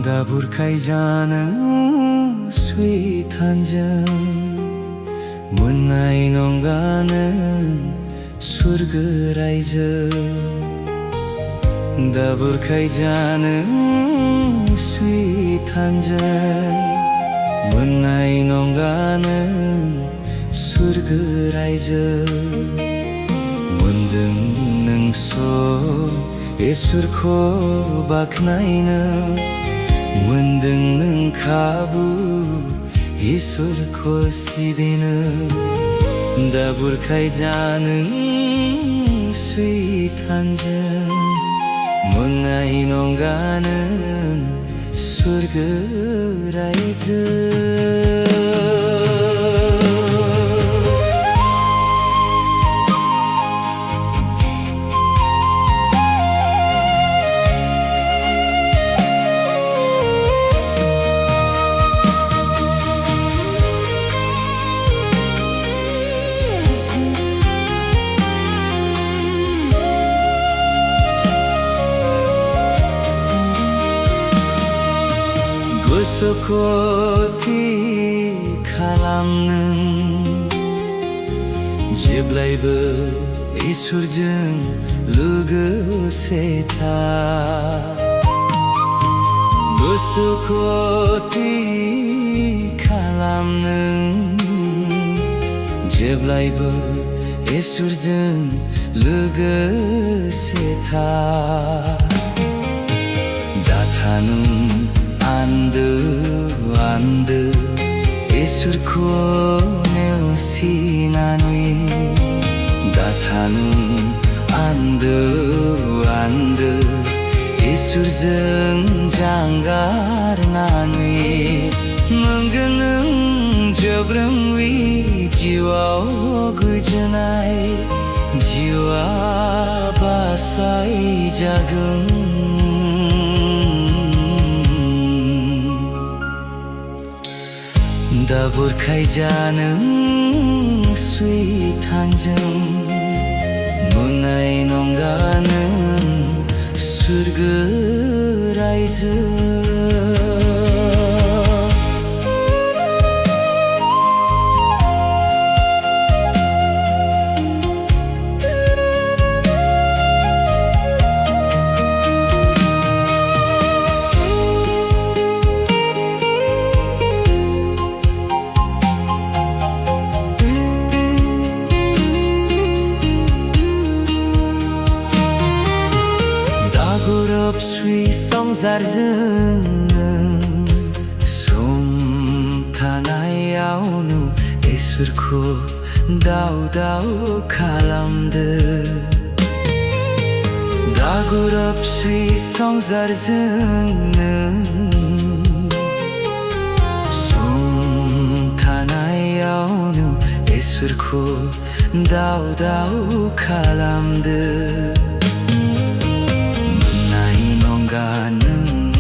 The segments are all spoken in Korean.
다불카이 자는 sweet 한잔 문나이 농가는 술그라이저 다불카이 자는 sweet 한잔 문나이 농가는 술그라이저 문득 능소 에술코 박나이는 문득 능 가부 이술코 시비는 다불카이 자는 sweet 한잔 문나이 농가는 술그라이저 Gosokoti kalamның Jeblaibu esurjung lugu seta Gosokoti kalamның Jeblaibu esurjung lugu seta Datanung 안드 에술코 네오시나누이 다타누 안드 에술정 장가르나누이 멍그는 저브름 위 지와 그전아이 지와 바사이 작은 다불카이 자는 sweet 한잔 문나이 농가는 술그라이저 없이 성사르는 솜타나야오누 에술코 다우다우 칼람드 다굴 없이 성사르는 솜타나야오누 에술코 다우다우 칼람드 가는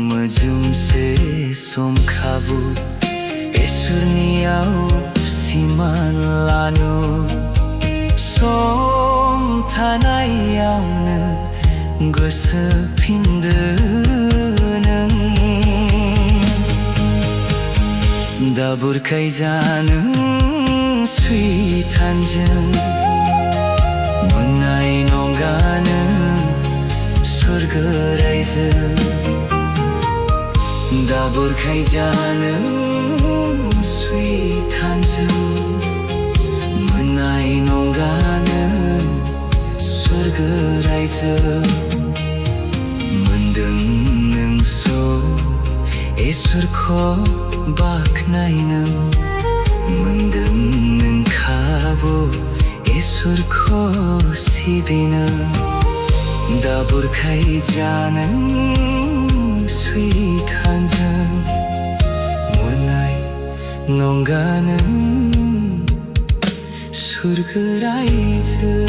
머줌세 솜카부 에술니아우 시만라누 솜타나이아우는 거스핀드는 다불카이 자는 sweet 한잔 문나이 농가는 술그라이저 다불카이 자는 sweet 한잔 문나이 농가는 술그라이저 문득 능소 에술코 박나이는 문득 능 가부 에술코 시비는 다불카이 자는 sweet 한잔 문나이 농가는 turguraydı